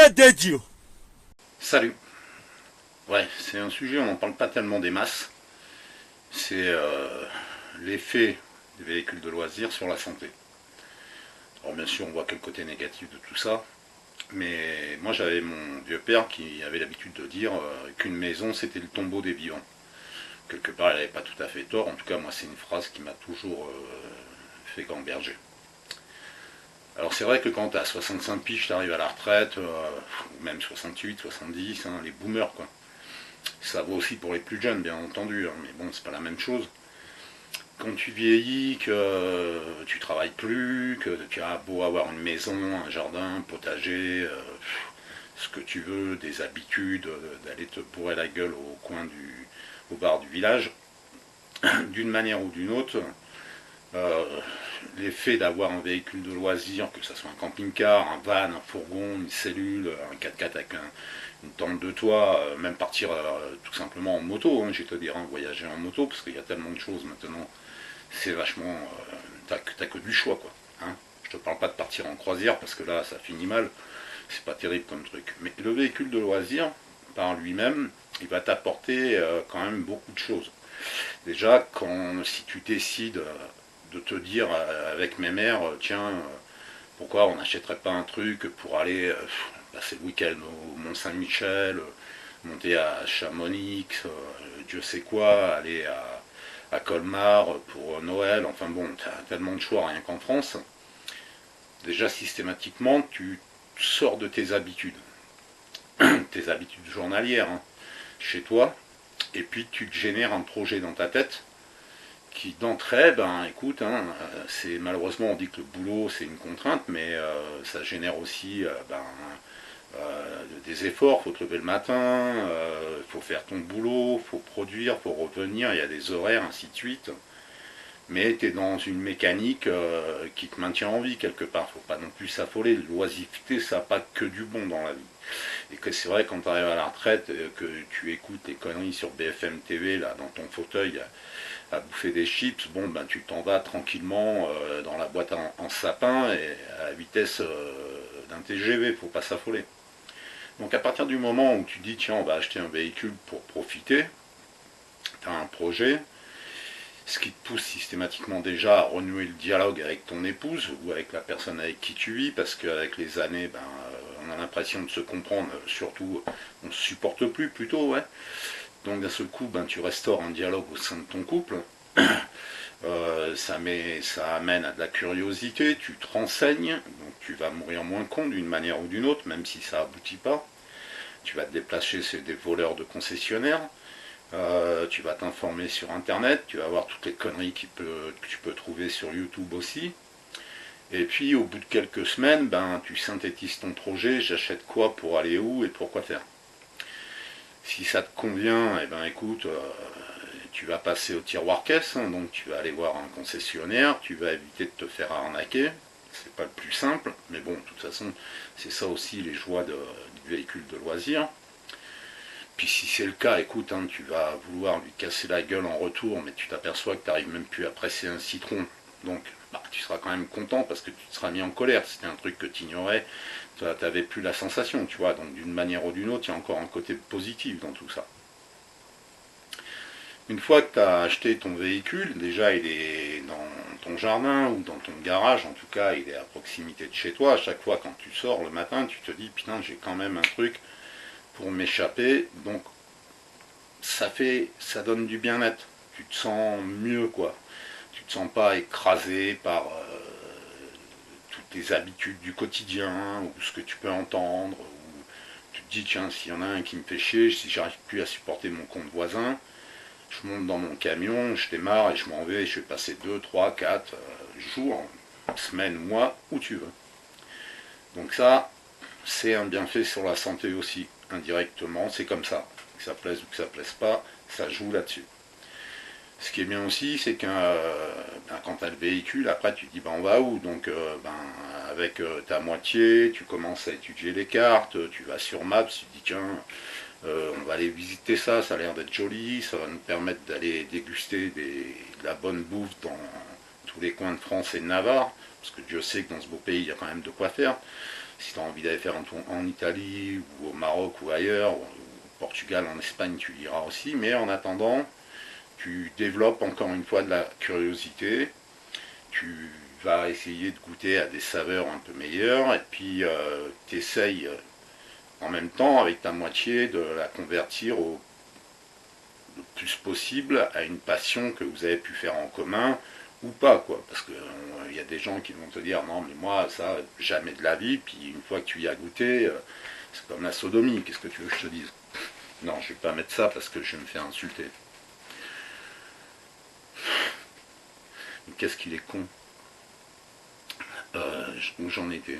de Dieu. Salut. Ouais, c'est un sujet, on n'en parle pas tellement des masses. C'est l'effet des véhicules de loisirs sur la santé. Alors bien sûr, on voit quel côté négatif de tout ça. Mais moi, j'avais mon vieux père qui avait l'habitude de dire qu'une maison, c'était le tombeau des vivants. Quelque part, il n'avait pas tout à fait tort. En tout cas, moi, c'est une phrase qui m'a toujours fait gamberger. Alors c'est vrai que quand tu as 65 piges, tu arrives à la retraite, ou même 68, 70, hein, les boomers quoi. Ça vaut aussi pour les plus jeunes bien entendu, hein, mais bon c'est pas la même chose. Quand tu vieillis, que tu travailles plus, que tu as beau avoir une maison, un jardin, un potager, ce que tu veux, des habitudes, d'aller te bourrer la gueule au bar du village, d'une manière ou d'une autre, euh, l'effet d'avoir un véhicule de loisir, que ce soit un camping-car, un van, un fourgon, une cellule, un 4x4 avec une tente de toit, même partir tout simplement en moto, hein, je vais te dire, hein, voyager en moto, parce qu'il y a tellement de choses maintenant, c'est vachement... t'as que du choix, quoi. Hein. Je te parle pas de partir en croisière, parce que là, ça finit mal, c'est pas terrible comme truc. Mais le véhicule de loisir, par lui-même, il va t'apporter quand même beaucoup de choses. Déjà, si tu décides de te dire avec mes mères, tiens, pourquoi on n'achèterait pas un truc pour aller passer le week-end au Mont-Saint-Michel, monter à Chamonix, Dieu sait quoi, aller à Colmar pour Noël, enfin bon, tu as tellement de choix rien qu'en France. Déjà systématiquement, tu sors de tes habitudes journalières, hein, chez toi, et puis tu te génères un projet dans ta tête qui d'entrée, ben écoute, hein, c'est malheureusement on dit que le boulot c'est une contrainte, mais ça génère aussi des efforts. Faut te lever le matin, faut faire ton boulot, faut produire, faut revenir, il y a des horaires, ainsi de suite. Mais tu es dans une mécanique qui te maintient en vie quelque part. Faut pas non plus s'affoler. L'oisiveté, ça n'a pas que du bon dans la vie. Et que c'est vrai quand tu arrives à la retraite, que tu écoutes les conneries sur BFM TV là dans ton fauteuil à bouffer des chips, bon ben tu t'en vas tranquillement dans la boîte en sapin et à la vitesse d'un TGV, faut pas s'affoler. Donc à partir du moment où tu dis tiens on va acheter un véhicule pour profiter, tu as un projet, ce qui te pousse systématiquement déjà à renouer le dialogue avec ton épouse ou avec la personne avec qui tu vis, parce qu'avec les années, ben, on a l'impression de se comprendre, surtout on se supporte plus plutôt, ouais. Donc d'un seul coup, ben, tu restaures un dialogue au sein de ton couple. Ça amène à de la curiosité, tu te renseignes, donc tu vas mourir moins con d'une manière ou d'une autre, même si ça aboutit pas. Tu vas te déplacer chez des voleurs de concessionnaires, tu vas t'informer sur internet, tu vas voir toutes les conneries que tu peux trouver sur YouTube aussi. Et puis au bout de quelques semaines, ben, tu synthétises ton projet, j'achète quoi pour aller où et pourquoi faire. Si ça te convient, eh ben écoute, tu vas passer au tiroir caisse, hein, donc tu vas aller voir un concessionnaire, tu vas éviter de te faire arnaquer, c'est pas le plus simple, mais bon, de toute façon, c'est ça aussi les joies du véhicule de loisir. Puis si c'est le cas, écoute, hein, tu vas vouloir lui casser la gueule en retour, mais tu t'aperçois que tu n'arrives même plus à presser un citron, donc bah, tu seras quand même content parce que tu te seras mis en colère, c'était un truc que tu ignorais, tu n'avais plus la sensation, tu vois, donc d'une manière ou d'une autre, il y a encore un côté positif dans tout ça. Une fois que tu as acheté ton véhicule, déjà il est dans ton jardin ou dans ton garage, en tout cas il est à proximité de chez toi. À chaque fois quand tu sors le matin, tu te dis putain j'ai quand même un truc pour m'échapper. Donc ça donne du bien-être. Tu te sens mieux quoi. Tu te sens pas écrasé par toutes tes habitudes du quotidien ou ce que tu peux entendre. Ou tu te dis tiens s'il y en a un qui me fait chier, si j'arrive plus à supporter mon compte voisin. Je monte dans mon camion, je démarre et je m'en vais, je vais passer 2, 3, 4 jours, semaines, mois, où tu veux. Donc ça, c'est un bienfait sur la santé aussi, indirectement, c'est comme ça. Que ça plaise ou que ça plaise pas, ça joue là-dessus. Ce qui est bien aussi, c'est que quand tu as le véhicule, après tu te dis ben, on va où. Donc avec ta moitié, tu commences à étudier les cartes, tu vas sur Maps, tu te dis tiens, on va aller visiter ça, ça a l'air d'être joli, ça va nous permettre d'aller déguster de la bonne bouffe dans tous les coins de France et de Navarre, parce que Dieu sait que dans ce beau pays, il y a quand même de quoi faire. Si tu as envie d'aller faire un tour en Italie, ou au Maroc, ou ailleurs, ou au Portugal, en Espagne, tu iras aussi. Mais en attendant, tu développes encore une fois de la curiosité. Tu vas essayer de goûter à des saveurs un peu meilleures. Et puis, tu essayes en même temps, avec ta moitié, de la convertir le plus possible à une passion que vous avez pu faire en commun ou pas, quoi. Parce qu'il y a des gens qui vont te dire non, mais moi, ça, jamais de la vie. Puis une fois que tu y as goûté, c'est comme la sodomie. Qu'est-ce que tu veux que je te dise? Non, je vais pas mettre ça parce que je vais me faire insulter. Mais qu'est-ce qu'il est con. Où j'en étais?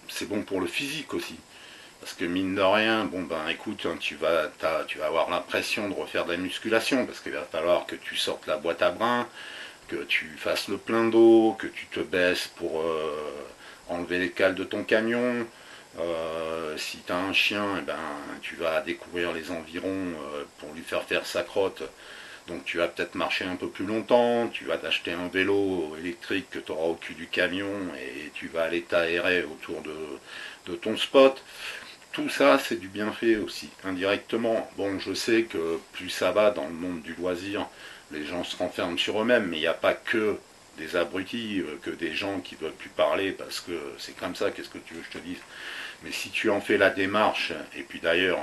C'est bon pour le physique aussi. Parce que mine de rien, bon ben écoute, hein, tu vas avoir l'impression de refaire de la musculation, parce qu'il va falloir que tu sortes la boîte à brin, que tu fasses le plein d'eau, que tu te baisses pour enlever les cales de ton camion. Si tu as un chien, eh ben, tu vas découvrir les environs pour lui faire sa crotte. Donc tu vas peut-être marcher un peu plus longtemps, tu vas t'acheter un vélo électrique que tu auras au cul du camion et tu vas aller t'aérer autour de ton spot. Tout ça, c'est du bienfait aussi, indirectement. Bon, je sais que plus ça va dans le monde du loisir, les gens se renferment sur eux-mêmes, mais il n'y a pas que des abrutis, que des gens qui ne veulent plus parler parce que c'est comme ça, qu'est-ce que tu veux que je te dise? Mais si tu en fais la démarche, et puis d'ailleurs,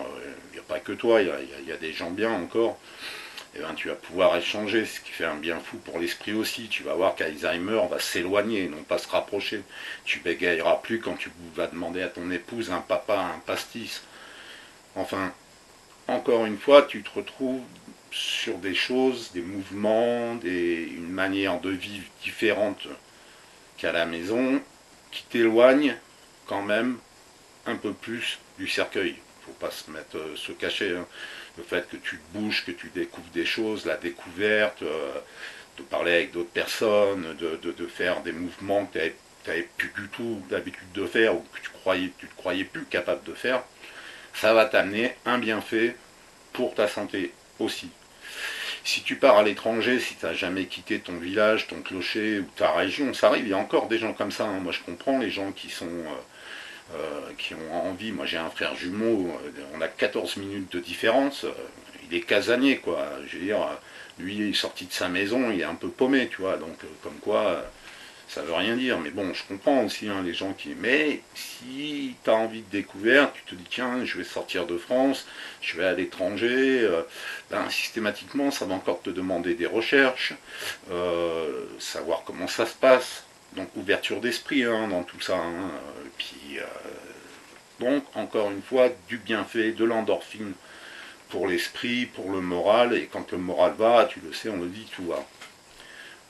il n'y a pas que toi, il y a des gens bien encore, eh ben, tu vas pouvoir échanger, ce qui fait un bien fou pour l'esprit aussi. Tu vas voir qu'Alzheimer va s'éloigner, non pas se rapprocher. Tu bégayeras plus quand tu vas demander à ton épouse un papa, un pastis. Enfin, encore une fois, tu te retrouves sur des choses, des mouvements, une manière de vivre différente qu'à la maison, qui t'éloigne quand même un peu plus du cercueil. Faut pas se cacher. Hein. Le fait que tu te bouges, que tu découvres des choses, la découverte, de parler avec d'autres personnes, de faire des mouvements que tu n'avais plus du tout l'habitude de faire ou que tu te croyais plus capable de faire, ça va t'amener un bienfait pour ta santé aussi. Si tu pars à l'étranger, si tu n'as jamais quitté ton village, ton clocher ou ta région, ça arrive, il y a encore des gens comme ça. Hein. Moi je comprends les gens qui ont envie. Moi j'ai un frère jumeau, on a 14 minutes de différence, il est casanier quoi. Je veux dire, lui il est sorti de sa maison, il est un peu paumé, tu vois, donc comme quoi ça veut rien dire. Mais bon, je comprends aussi hein, les gens qui. Mais si tu as envie de découverte, tu te dis tiens, je vais sortir de France, je vais à l'étranger, ben, systématiquement ça va encore te demander des recherches, savoir comment ça se passe. Donc ouverture d'esprit hein, dans tout ça. Hein. Puis donc encore une fois du bienfait, de l'endorphine pour l'esprit, pour le moral. Et quand le moral va, tu le sais, on le dit, tout va.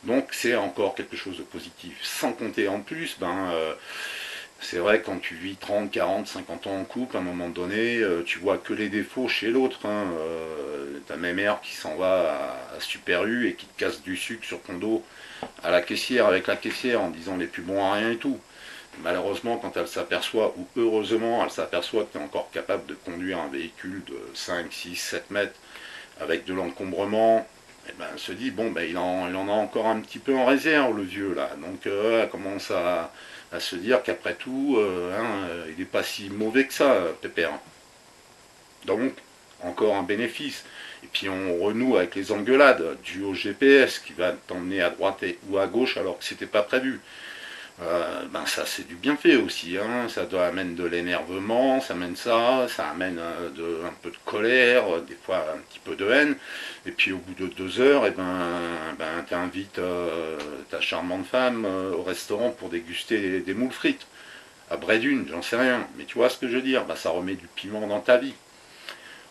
Donc c'est encore quelque chose de positif. Sans compter en plus, c'est vrai quand tu vis 30, 40, 50 ans en couple, à un moment donné, tu vois que les défauts chez l'autre. Hein. Ta mère qui s'en va à Super U et qui te casse du sucre sur ton dos à la caissière avec la caissière en disant les plus bons à rien et tout. Malheureusement, quand elle s'aperçoit, ou heureusement, elle s'aperçoit que tu es encore capable de conduire un véhicule de 5, 6, 7 mètres avec de l'encombrement, et ben, elle se dit, bon, ben, il en a encore un petit peu en réserve, le vieux, là. Donc, elle commence à se dire qu'après tout, il n'est pas si mauvais que ça, Pépère. Donc, encore un bénéfice. Et puis, on renoue avec les engueulades dues au GPS qui va t'emmener à droite ou à gauche alors que c'était pas prévu. Ça c'est du bienfait aussi, hein. Ça amène de l'énervement, ça amène ça amène un peu de colère, des fois un petit peu de haine, et puis au bout de 2 heures, tu invites ta charmante femme au restaurant pour déguster des moules frites, à Brédune, j'en sais rien, mais tu vois ce que je veux dire, ça remet du piment dans ta vie.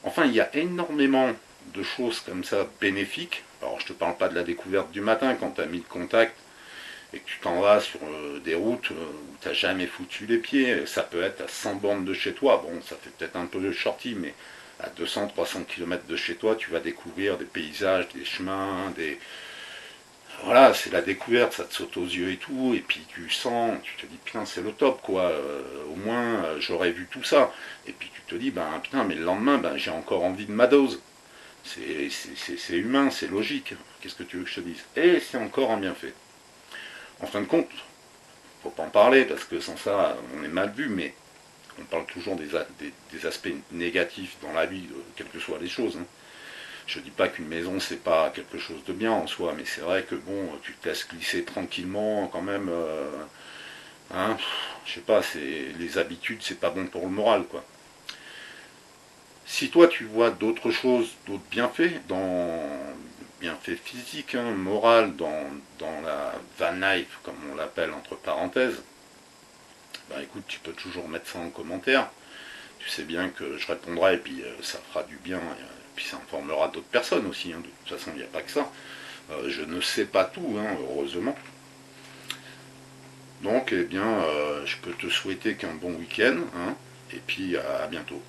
Enfin, il y a énormément de choses comme ça bénéfiques. Alors je te parle pas de la découverte du matin quand tu as mis le contact, et que tu t'en vas sur des routes où tu n'as jamais foutu les pieds, ça peut être à 100 bornes de chez toi, bon ça fait peut-être un peu de shorty, mais à 200-300 km de chez toi, tu vas découvrir des paysages, des chemins, Voilà, c'est la découverte, ça te saute aux yeux et tout, et puis tu sens, tu te dis putain c'est le top quoi, au moins j'aurais vu tout ça, et puis tu te dis putain mais le lendemain j'ai encore envie de ma dose. C'est humain, c'est logique, qu'est-ce que tu veux que je te dise? Et c'est encore un bienfait. En fin de compte, faut pas en parler parce que sans ça, on est mal vu, mais on parle toujours des aspects négatifs dans la vie, quelles que soient les choses. Hein. Je dis pas qu'une maison c'est pas quelque chose de bien en soi, mais c'est vrai que bon, tu te laisses glisser tranquillement quand même. Hein, je sais pas, les habitudes, c'est pas bon pour le moral, quoi. Si toi tu vois d'autres choses, d'autres bienfaits physiques, hein, moraux, dans la van life, comme on l'appelle entre parenthèses, bah écoute, tu peux toujours mettre ça en commentaire. Tu sais bien que je répondrai et puis ça fera du bien et puis ça informera d'autres personnes aussi. Hein. De toute façon, il n'y a pas que ça. Je ne sais pas tout, hein, heureusement. Donc, eh bien, je peux te souhaiter qu'un bon week-end hein, et puis à bientôt.